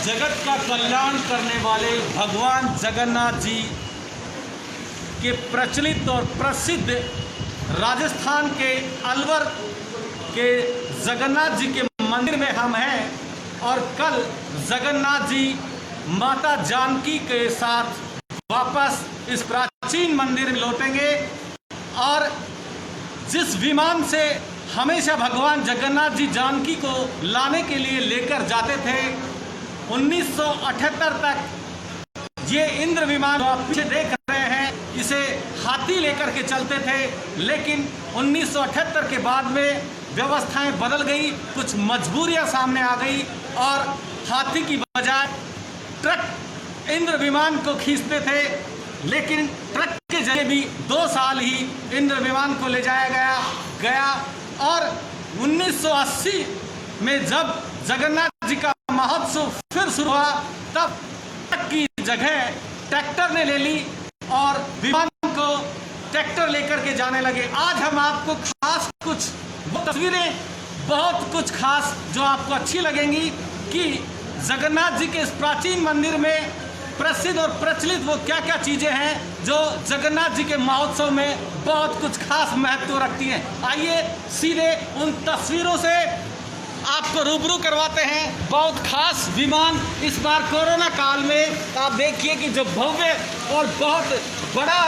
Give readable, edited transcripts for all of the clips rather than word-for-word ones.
जगत का कल्याण करने वाले भगवान जगन्नाथ जी के प्रचलित और प्रसिद्ध राजस्थान के अलवर के जगन्नाथ जी के मंदिर में हम हैं और कल जगन्नाथ जी माता जानकी के साथ वापस इस प्राचीन मंदिर में लौटेंगे। और जिस विमान से हमेशा भगवान जगन्नाथ जी जानकी को लाने के लिए लेकर जाते थे, 1978 तक ये इंद्र विमान आप पीछे देख रहे हैं, इसे हाथी लेकर के चलते थे। लेकिन 1978 के बाद में व्यवस्थाएं बदल गई, कुछ मजबूरियां सामने आ गई और हाथी की बजाय ट्रक इंद्र विमान को खींचते थे। लेकिन ट्रक के जरिए भी 2 साल ही इंद्र विमान को ले जाया गया और 1980 में जब जगन्नाथ जी का महोत्सव फिर शुरू हुआ, तब ट्रक की जगह ट्रैक्टर ने ले ली और विमान को ट्रैक्टर लेकर के जाने लगे। आज हम आपको खास कुछ वो तस्वीरें, बहुत कुछ खास जो आपको अच्छी लगेंगी कि जगन्नाथ जी के इस प्राचीन मंदिर में प्रसिद्ध और प्रचलित वो क्या क्या चीज़ें हैं जो जगन्नाथ जी के महोत्सव में बहुत कुछ खास महत्व रखती हैं। आइए सीधे उन तस्वीरों से आपको रूबरू करवाते हैं। बहुत खास विमान इस बार कोरोना काल में आप देखिए कि जो भव्य और बहुत बड़ा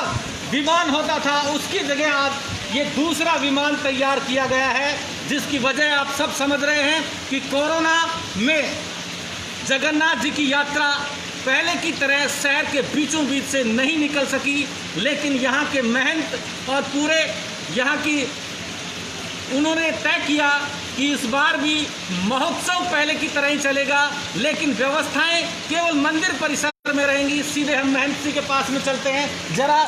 विमान होता था, उसकी जगह आज ये दूसरा विमान तैयार किया गया है, जिसकी वजह आप सब समझ रहे हैं कि कोरोना में जगन्नाथ जी की यात्रा पहले की तरह शहर के बीचों बीच से नहीं निकल सकी। लेकिन यहाँ के महंत और पूरे यहाँ की उन्होंने तय किया कि इस बार भी महोत्सव पहले की तरह ही चलेगा, लेकिन व्यवस्थाएं केवल मंदिर परिसर में रहेंगी। सीधे हम महंत जी के पास में चलते हैं। जरा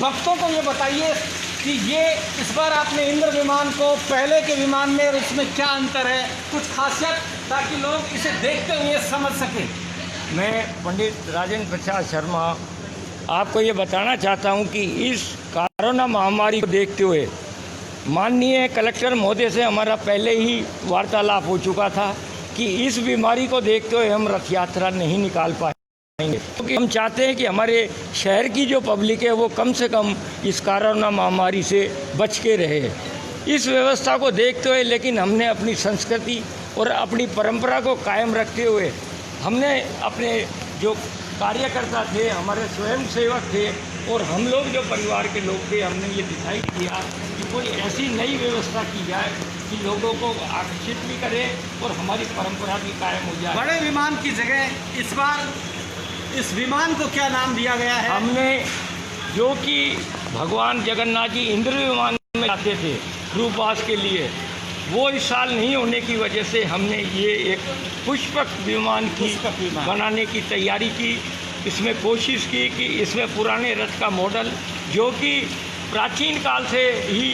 भक्तों को ये बताइए कि ये इस बार आपने इंद्र विमान को पहले के विमान में और इसमें क्या अंतर है, कुछ खासियत, ताकि लोग इसे देखते हुए समझ सकें। मैं पंडित राजेंद्र प्रसाद शर्मा आपको ये बताना चाहता हूँ कि इस कोरोना महामारी को देखते हुए माननीय कलेक्टर महोदय से हमारा पहले ही वार्तालाप हो चुका था कि इस बीमारी को देखते हुए हम रथ यात्रा नहीं निकाल पाएंगे, क्योंकि हम चाहते हैं कि हमारे शहर की जो पब्लिक है वो कम से कम इस कोरोना महामारी से बच के रहे। इस व्यवस्था को देखते हुए लेकिन हमने अपनी संस्कृति और अपनी परंपरा को कायम रखते हुए हमने अपने जो कार्यकर्ता थे, हमारे स्वयं सेवक थे और हम लोग जो परिवार के लोग थे, हमने ये डिसाइड किया कि कोई ऐसी नई व्यवस्था की जाए कि लोगों को आकर्षित भी करे और हमारी परंपरा भी कायम हो जाए। बड़े विमान की जगह इस बार इस विमान को क्या नाम दिया गया है? हमने जो कि भगवान जगन्नाथ जी इंद्र विमान में आते थे रूपवास के लिए, वो इस साल नहीं होने की वजह से हमने ये एक पुष्पक विमान की बनाने की तैयारी की। इसमें कोशिश की कि इसमें पुराने रथ का मॉडल जो कि प्राचीन काल से ही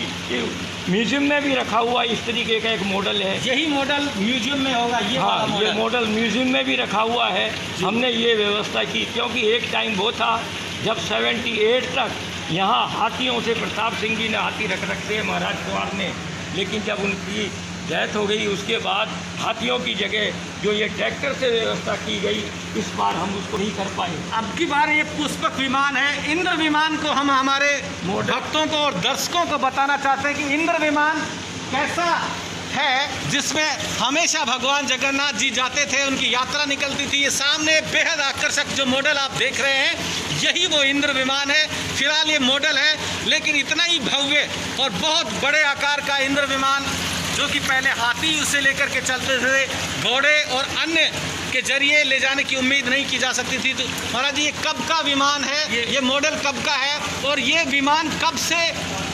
म्यूजियम में भी रखा हुआ इस तरीके का एक मॉडल है। यही मॉडल म्यूजियम में होगा? ये मॉडल म्यूजियम में भी रखा हुआ है। हमने ये व्यवस्था की क्योंकि एक टाइम वो था जब 78 तक यहाँ हाथियों से प्रताप सिंह जी ने हाथी रख रखे महाराज कुंवर ने, लेकिन जब उनकी डेथ हो गई उसके बाद हाथियों की जगह जो ये ट्रैक्टर से व्यवस्था की गई, इस बार हम उसको नहीं कर पाए। अब की बार ये पुष्पक विमान है। इंद्र विमान को हम हमारे भक्तों को और दर्शकों को बताना चाहते हैं कि इंद्र विमान कैसा है, जिसमें हमेशा भगवान जगन्नाथ जी जाते थे, उनकी यात्रा निकलती थी। ये सामने बेहद आकर्षक जो मॉडल आप देख रहे हैं, यही वो इंद्र विमान है। फिलहाल ये मॉडल है, लेकिन इतना ही भव्य और बहुत बड़े आकार का इंद्र विमान, जो कि पहले हाथी उसे लेकर के चलते थे, घोड़े और अन्य के जरिए ले जाने की उम्मीद नहीं की जा सकती थी। तो महाराज जी, ये कब का विमान है? ये मॉडल कब का है और ये विमान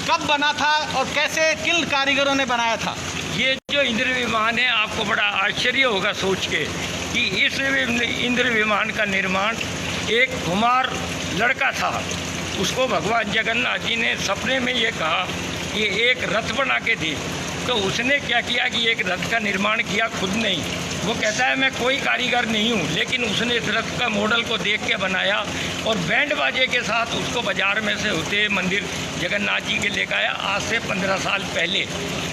कब बना था और कैसे किन कारीगरों ने बनाया था? ये जो इंद्र विमान है, आपको बड़ा आश्चर्य होगा सोच के कि इस इंद्र विमान का निर्माण एक कुमार लड़का था। उसको भगवान जगन्नाथ जी ने सपने में ये कहा कि एक रथ बना के दे, तो उसने क्या किया कि एक रथ का निर्माण किया खुद नहीं। वो कहता है मैं कोई कारीगर नहीं हूँ, लेकिन उसने इस रथ का मॉडल को देख के बनाया और बैंड बाजे के साथ उसको बाजार में से होते मंदिर जगन्नाथ जी के लेकर आया आज से 15 साल पहले।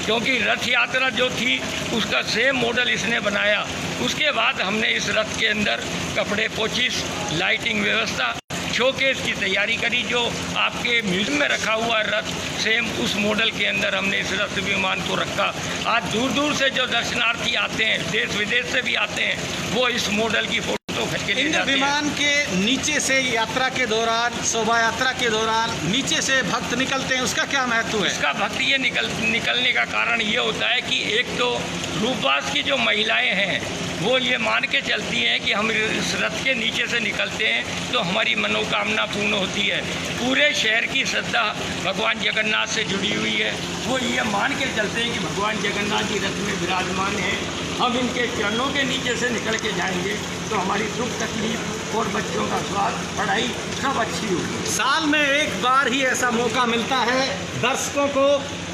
क्योंकि रथ यात्रा जो थी उसका सेम मॉडल इसने बनाया। उसके बाद हमने इस रथ के अंदर कपड़े पोचिस, लाइटिंग व्यवस्था, शोकेस की तैयारी करी। जो आपके म्यूजियम में रखा हुआ रथ सेम उस मॉडल के अंदर हमने इस रथ विमान को रखा। आज दूर दूर से जो दर्शनार्थी आते हैं, देश विदेश से भी आते हैं, वो इस मॉडल की फोटो खींच के ले इंद्र जाते हैं। विमान के नीचे से यात्रा के दौरान, शोभा यात्रा के दौरान नीचे से भक्त निकलते हैं, उसका क्या महत्व है? इसका भक्त ये निकलने का कारण ये होता है कि एक तो रूपवास की जो महिलाएं हैं वो ये मान के चलती हैं कि हम इस रथ के नीचे से निकलते हैं तो हमारी मनोकामना पूर्ण होती है। पूरे शहर की श्रद्धा भगवान जगन्नाथ से जुड़ी हुई है। वो ये मान के चलते हैं कि भगवान जगन्नाथ जी रथ में विराजमान हैं, हम इनके चरणों के नीचे से निकल के जाएंगे तो हमारी सुख तकलीफ और बच्चों का स्वास्थ्य, पढ़ाई सब अच्छी होगी। साल में एक बार ही ऐसा मौका मिलता है दर्शकों को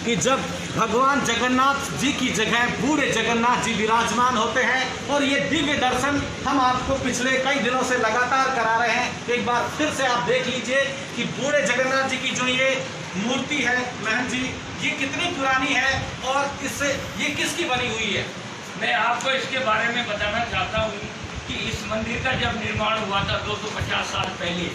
कि जब भगवान जगन्नाथ जी की जगह बूढ़े जगन्नाथ जी विराजमान होते हैं, और ये दिव्य दर्शन हम आपको पिछले कई दिनों से लगातार करा रहे हैं। एक बार फिर से आप देख लीजिए कि बूढ़े जगन्नाथ जी की जो ये मूर्ति है महंत जी, ये कितनी पुरानी है और इससे ये किसकी बनी हुई है? मैं आपको इसके बारे में बताना चाहता हूँ कि इस मंदिर का जब निर्माण हुआ था 250 साल पहले,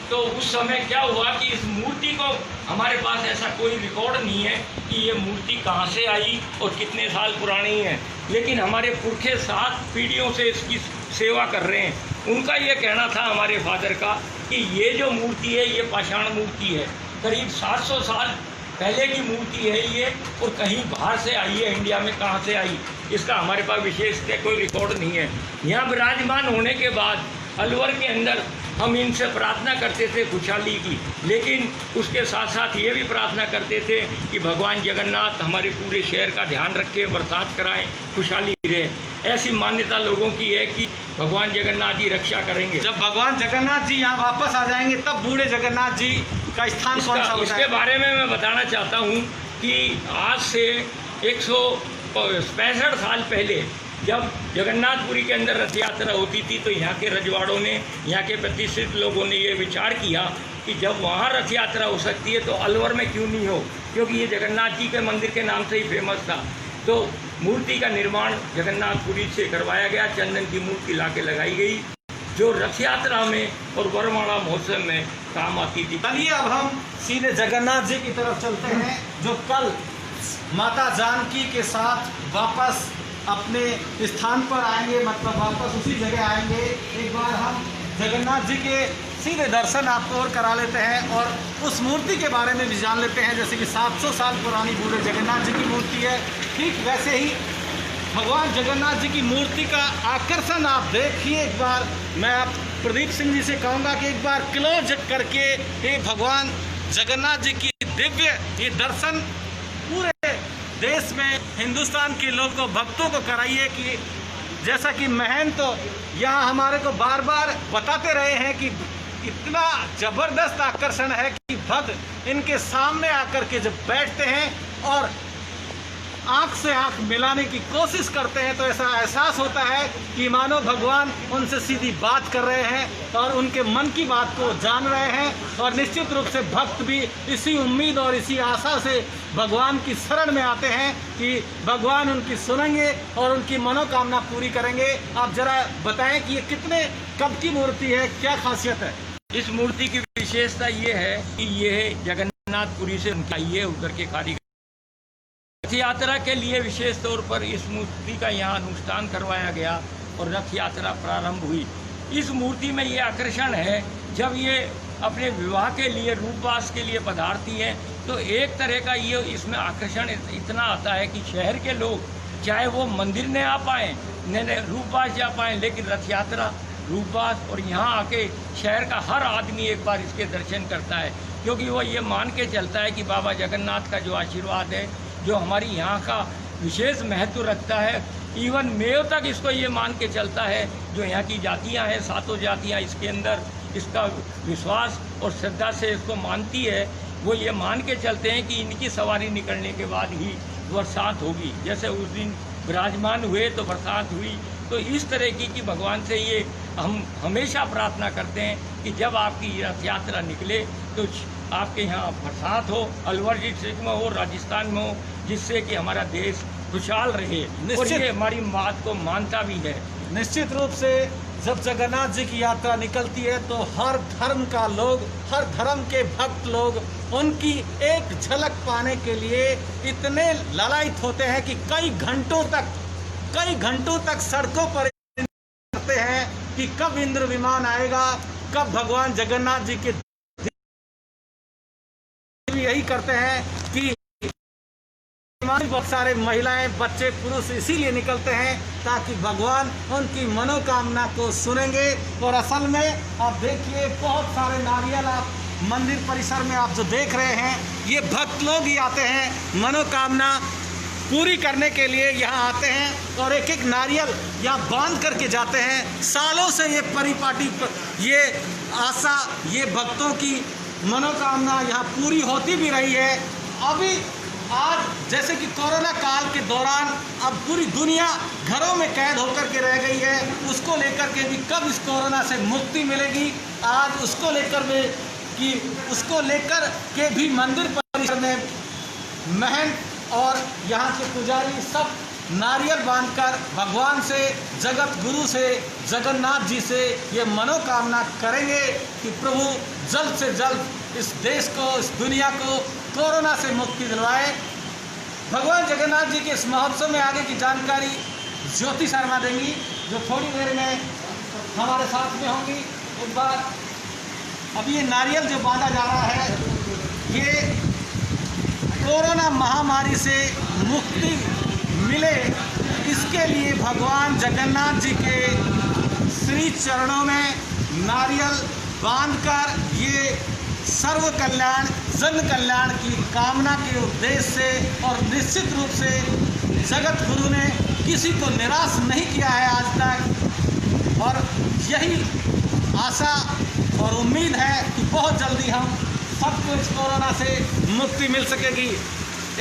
तो उस समय क्या हुआ कि इस मूर्ति को, हमारे पास ऐसा कोई रिकॉर्ड नहीं है कि ये मूर्ति कहाँ से आई और कितने साल पुरानी है, लेकिन हमारे पुरखे 7 पीढ़ियों से इसकी सेवा कर रहे हैं। उनका ये कहना था हमारे फादर का कि ये जो मूर्ति है ये पाषाण मूर्ति है, करीब 700 साल पहले की मूर्ति है ये, और कहीं बाहर से आई है, इंडिया में कहाँ से आई इसका हमारे पास विशेष कोई रिकॉर्ड नहीं है। यहाँ विराजमान होने के बाद अलवर के अंदर हम इनसे प्रार्थना करते थे खुशहाली की, लेकिन उसके साथ साथ ये भी प्रार्थना करते थे कि भगवान जगन्नाथ हमारे पूरे शहर का ध्यान रखें, बरसात कराएं, खुशहाली रहे। ऐसी मान्यता लोगों की है कि भगवान जगन्नाथ जी रक्षा करेंगे। जब भगवान जगन्नाथ जी यहाँ वापस आ जाएंगे तब बूढ़े जगन्नाथ जी का स्थान कौन सा होता है? इसके बारे में मैं बताना चाहता हूँ कि आज से 165 साल पहले जब जगन्नाथपुरी के अंदर रथ यात्रा होती थी तो यहाँ के रजवाड़ों ने, यहाँ के प्रतिष्ठित लोगों ने ये विचार किया कि जब वहाँ रथ यात्रा हो सकती है तो अलवर में क्यों नहीं हो, क्योंकि ये जगन्नाथ जी के मंदिर के नाम से ही फेमस था। तो मूर्ति का निर्माण जगन्नाथपुरी से करवाया गया, चंदन की मूर्ति ला के लगाई गई जो रथ यात्रा में और वरमाला महोत्सव में काम आती थी। चलिए अब हम सीधे जगन्नाथ जी की तरफ चलते हैं, जो कल माता जानकी के साथ वापस अपने स्थान पर आएंगे, मतलब वापस उसी जगह आएंगे। एक बार हम जगन्नाथ जी के सीधे दर्शन आपको और करा लेते हैं और उस मूर्ति के बारे में भी जान लेते हैं। जैसे कि 700 साल पुरानी बूढ़े जगन्नाथ जी की मूर्ति है, ठीक वैसे ही भगवान जगन्नाथ जी की मूर्ति का आकर्षण आप देखिए। एक बार मैं आप प्रदीप सिंह जी से कहूँगा कि एक बार क्लोज करके ये भगवान जगन्नाथ जी की दिव्य ये दर्शन पूरे देश में हिंदुस्तान के लोगों भक्तों को कराइए। कि जैसा कि महंत तो यहाँ हमारे को बार बार बताते रहे हैं कि इतना ज़बरदस्त आकर्षण है कि भक्त इनके सामने आकर के जब बैठते हैं और आँख से आँख मिलाने की कोशिश करते हैं तो ऐसा एहसास होता है कि मानो भगवान उनसे सीधी बात कर रहे हैं और उनके मन की बात को जान रहे हैं। और निश्चित रूप से भक्त भी इसी उम्मीद और इसी आशा से भगवान की शरण में आते हैं कि भगवान उनकी सुनेंगे और उनकी मनोकामना पूरी करेंगे। आप जरा बताएं कि ये कितने कब की मूर्ति है, क्या खासियत है? इस मूर्ति की विशेषता ये है कि ये जगन्नाथपुरी से उनका ये उधर के कारीगर रथ यात्रा के लिए विशेष तौर पर इस मूर्ति का यहाँ अनुष्ठान करवाया गया और रथ यात्रा प्रारंभ हुई। इस मूर्ति में ये आकर्षण है, जब ये अपने विवाह के लिए रूपवास के लिए पधारती है तो एक तरह का ये इसमें आकर्षण इतना आता है कि शहर के लोग चाहे वो मंदिर न आ पाएँ न रूपवास जा पाएँ, लेकिन रथ यात्रा रूपवास और यहाँ आके शहर का हर आदमी एक बार इसके दर्शन करता है, क्योंकि वो ये मान के चलता है कि बाबा जगन्नाथ का जो आशीर्वाद है, जो हमारी यहाँ का विशेष महत्व रखता है। इवन मेयो तक इसको ये मान के चलता है, जो यहाँ की जातियाँ हैं, 7 जातियाँ इसके अंदर इसका विश्वास और श्रद्धा से इसको मानती है। वो ये मान के चलते हैं कि इनकी सवारी निकलने के बाद ही बरसात होगी। जैसे उस दिन विराजमान हुए तो बरसात हुई। तो इस तरह की भगवान से ये हम हमेशा प्रार्थना करते हैं कि जब आपकी रथ यात्रा निकले तो आपके यहाँ बरसात हो, अलवर डिस्ट्रिक्ट में हो, राजस्थान में हो, जिससे कि हमारा देश खुशहाल रहे। और ये हमारी बात को मानता भी है। निश्चित रूप से जब जगन्नाथ जी की यात्रा निकलती है तो हर धर्म का लोग, हर धर्म के भक्त लोग उनकी एक झलक पाने के लिए इतने लालायित होते हैं कि कई घंटों तक सड़कों पर करते हैं कि कब इंद्र विमान आएगा, कब भगवान जगन्नाथ जी के। यही करते हैं कि बहुत सारे महिलाएं, बच्चे, पुरुष इसीलिए निकलते हैं ताकि भगवान उनकी मनोकामना को सुनेंगे। और असल में आप देखिए बहुत सारे नारियल आप मंदिर परिसर में आप जो देख रहे हैं, ये भक्त लोग ही आते हैं मनोकामना पूरी करने के लिए यहाँ आते हैं और एक एक नारियल यहाँ बांध करके जाते हैं। सालों से ये परिपाटी, ये आशा, ये भक्तों की मनोकामना यहाँ पूरी होती भी रही है। अभी आज जैसे कि कोरोना काल के दौरान अब पूरी दुनिया घरों में कैद होकर के रह गई है, उसको लेकर के भी कब इस कोरोना से मुक्ति मिलेगी, आज उसको लेकर के भी मंदिर परिसर में महंत और यहाँ के पुजारी सब नारियल बांधकर भगवान से, जगत गुरु से, जगन्नाथ जी से ये मनोकामना करेंगे कि प्रभु जल्द से जल्द इस देश को, इस दुनिया को कोरोना से मुक्ति दिलवाए। भगवान जगन्नाथ जी के इस महोत्सव में आगे की जानकारी ज्योति शर्मा देंगी, जो थोड़ी देर में हमारे साथ में होंगी। एक बार अभी ये नारियल जो बांधा जा रहा है, ये कोरोना महामारी से मुक्ति मिले, इसके लिए भगवान जगन्नाथ जी के श्री चरणों में नारियल बांधकर ये सर्व कल्याण, जन कल्याण की कामना के उद्देश्य से, और निश्चित रूप से जगत गुरु ने किसी को निराश नहीं किया है आज तक, और यही आशा और उम्मीद है कि बहुत जल्दी हम सबको इस कोरोना से मुक्ति मिल सकेगी।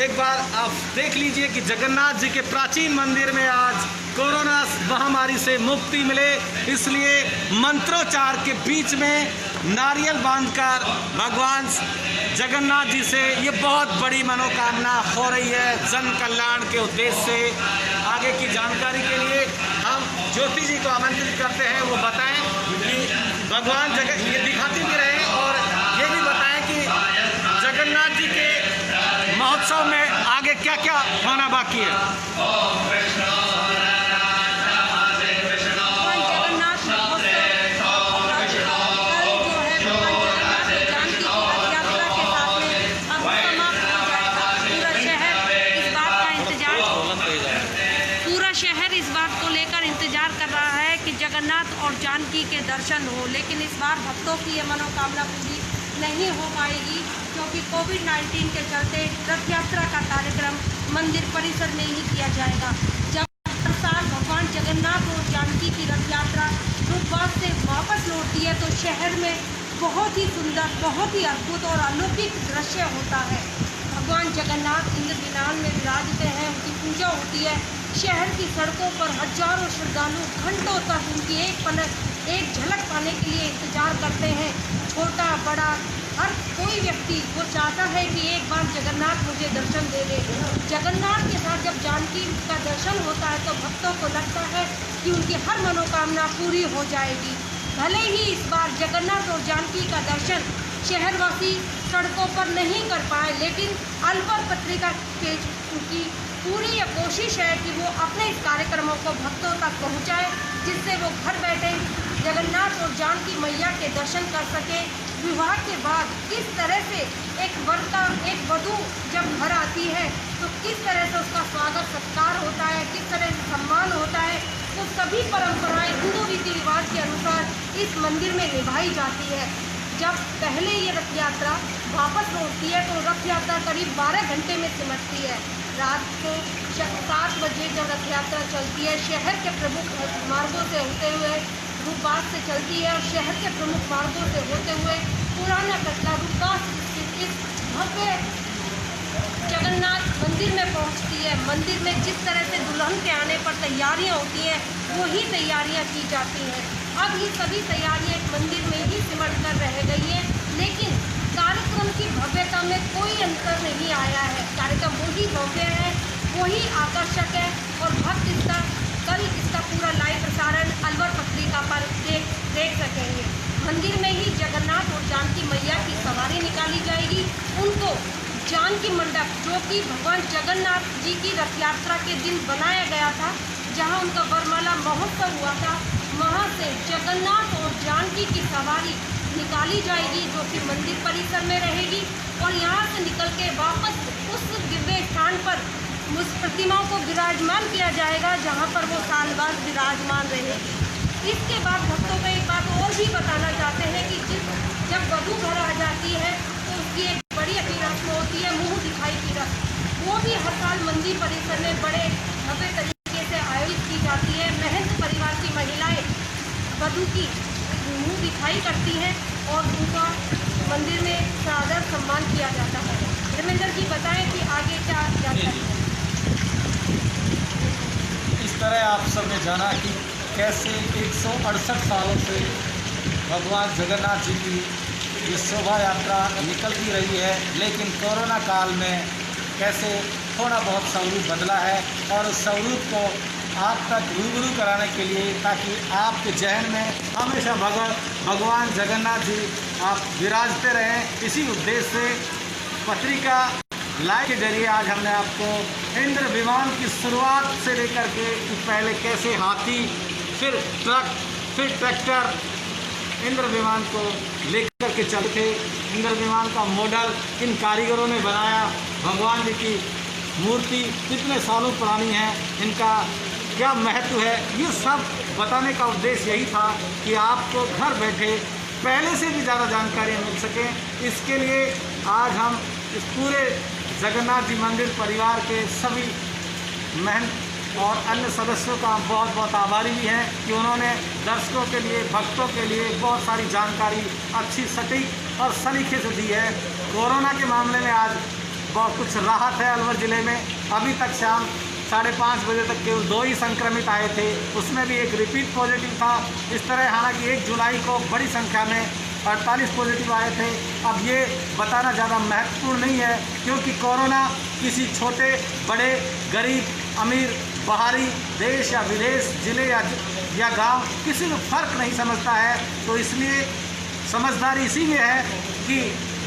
एक बार आप देख लीजिए कि जगन्नाथ जी के प्राचीन मंदिर में आज कोरोना महामारी से मुक्ति मिले, इसलिए मंत्रोच्चार के बीच में नारियल बांधकर भगवान जगन्नाथ जी से ये बहुत बड़ी मनोकामना हो रही है जन कल्याण के उद्देश्य से। आगे की जानकारी के लिए हम ज्योति जी को आमंत्रित करते हैं, वो बताएं कि भगवान ये दिखाती भी रहे और ये भी बताएं कि जगन्नाथ जी के महोत्सव में आगे क्या क्या होना बाकी है। जगन्नाथ और जानकी के दर्शन हो, लेकिन इस बार भक्तों की ये मनोकामना पूरी नहीं हो पाएगी क्योंकि कोविड-19 के चलते रथ यात्रा का कार्यक्रम मंदिर परिसर में ही किया जाएगा। जब हर साल भगवान जगन्नाथ और जानकी की रथ यात्रा रूपवास से वापस लौटती है तो शहर में बहुत ही सुंदर, बहुत ही अद्भुत और अलौकिक दृश्य होता है। भगवान जगन्नाथ इंद्र विमान में विराजते हैं, उनकी पूजा होती है। शहर की सड़कों पर हजारों श्रद्धालु घंटों तक उनकी एक झलक पाने के लिए इंतजार करते हैं। छोटा बड़ा हर कोई व्यक्ति वो चाहता है कि एक बार जगन्नाथ मुझे दर्शन दे दे। जगन्नाथ के साथ जब जानकी का दर्शन होता है तो भक्तों को लगता है कि उनकी हर मनोकामना पूरी हो जाएगी। भले ही इस बार जगन्नाथ और जानकी का दर्शन शहरवासी सड़कों पर नहीं कर पाए, लेकिन अलवर पत्रिका के की पूरी यह कोशिश है कि वो अपने इस कार्यक्रमों को भक्तों तक पहुंचाए, जिससे वो घर बैठे जगन्नाथ और जानकी मैया के दर्शन कर सके। विवाह के बाद किस तरह से एक वधू जब घर आती है तो किस तरह से उसका स्वागत सत्कार होता है, किस तरह से सम्मान होता है, तो सभी परंपराएं हिंदू रीति रिवाज के अनुसार इस मंदिर में निभाई जाती है। जब पहले ये रथ यात्रा वापस लौटती है तो रथ यात्रा करीब 12 घंटे में सिमटती है। रात को 7 बजे जब रथ यात्रा चलती है, शहर के प्रमुख मार्गों से होते हुए रूपवास से चलती है और शहर के प्रमुख मार्गों से होते हुए पुराना कटरा रूपवास स्थित इस भव्य जगन्नाथ मंदिर में पहुंचती है, मंदिर में जिस तरह से दुल्हन के आने पर तैयारियां होती हैं वही तैयारियां की जाती हैं। अब ये सभी तैयारियां एक मंदिर में ही सिमट कर रह गई हैं, लेकिन कार्यक्रम की भव्यता में कोई अंतर नहीं आया है। कार्यक्रम वही भव्य है, वही आकर्षक है और भक्त कल इसका पूरा लाइव प्रसारण अलवर पत्रिका पर देख सकेंगे। मंदिर में ही जगन्नाथ और जानकी मैया की सवारी निकाली जाएगी। उनको जानकी मंडप, जो कि भगवान जगन्नाथ जी की रथ यात्रा के दिन बनाया गया था, जहां उनका वरमाला महोत्सव हुआ था, वहां से जगन्नाथ और जानकी की सवारी निकाली जाएगी, जो कि मंदिर परिसर में रहेगी और यहाँ से निकल के वापस उस दिव्य स्थान पर उस प्रतिमाओं को विराजमान किया जाएगा जहाँ पर वो साल बाद विराजमान रहेगी। इसके बाद भक्तों को एक बात और भी बताना चाहते हैं कि जब वधू घर आ जाती है तो उसकी एक बड़ी रस्म होती है, मुंह दिखाई की रस्म। वो भी हर साल मंदिर परिसर में बड़े भव्य तरीके से आयोजित की जाती है। महंत परिवार की महिलाएं वधू की मुंह दिखाई करती हैं और उनका मंदिर में सादर सम्मान किया जाता है। धर्मेंद्र जी बताएं कि आगे क्या जाता है। इस तरह आप सबने जाना कि कैसे 168 सालों से भगवान जगन्नाथ जी की ये शोभा यात्रा निकलती रही है, लेकिन कोरोना काल में कैसे थोड़ा बहुत स्वरूप बदला है और उस स्वरूप को आप तक रूबरू कराने के लिए, ताकि आपके जहन में हमेशा भगवान जगन्नाथ जी आप विराजते रहें, इसी उद्देश्य से पत्रिका लाइव के जरिए आज हमने आपको इंद्र विमान की शुरुआत से लेकर के पहले कैसे हाथी, फिर ट्रक, फिर ट्रैक्टर इंद्र विमान को लेकर के चलते थे। इंद्र विमान का मॉडल इन कारीगरों ने बनाया। भगवान जी की मूर्ति कितने सालों पुरानी है, इनका क्या महत्व है, ये सब बताने का उद्देश्य यही था कि आपको घर बैठे पहले से भी ज़्यादा जानकारी मिल सके। इसके लिए आज हम इस पूरे जगन्नाथ जी मंदिर परिवार के सभी महंत और अन्य सदस्यों का बहुत बहुत आभारी भी हैं कि उन्होंने दर्शकों के लिए, भक्तों के लिए बहुत सारी जानकारी अच्छी, सटीक और सलीके से दी है। कोरोना के मामले में आज बहुत कुछ राहत है अलवर ज़िले में। अभी तक शाम 5:30 बजे तक केवल 2 ही संक्रमित आए थे, उसमें भी एक रिपीट पॉजिटिव था। इस तरह हालांकि 1 जुलाई को बड़ी संख्या में 48 पॉजिटिव आए थे। अब ये बताना ज़्यादा महत्वपूर्ण नहीं है, क्योंकि कोरोना किसी छोटे बड़े, गरीब अमीर, बाहरी, देश या विदेश, ज़िले या गांव, किसी में फ़र्क नहीं समझता है। तो इसलिए समझदारी इसी में है कि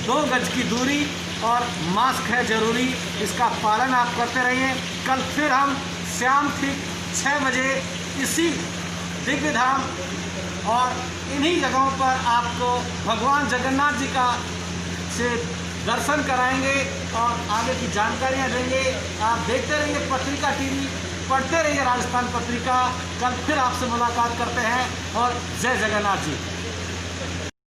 2 गज की दूरी और मास्क है ज़रूरी, इसका पालन आप करते रहिए। कल फिर हम शाम ठीक 6 बजे इसी दिव्य धाम और इन्हीं जगहों पर आपको भगवान जगन्नाथ जी का से दर्शन कराएंगे और आगे की जानकारियाँ देंगे। आप देखते रहिए पत्रिका टीवी, पढ़ते रहिए राजस्थान पत्रिका। कल फिर आपसे मुलाकात करते हैं और जय जगन्नाथ जी।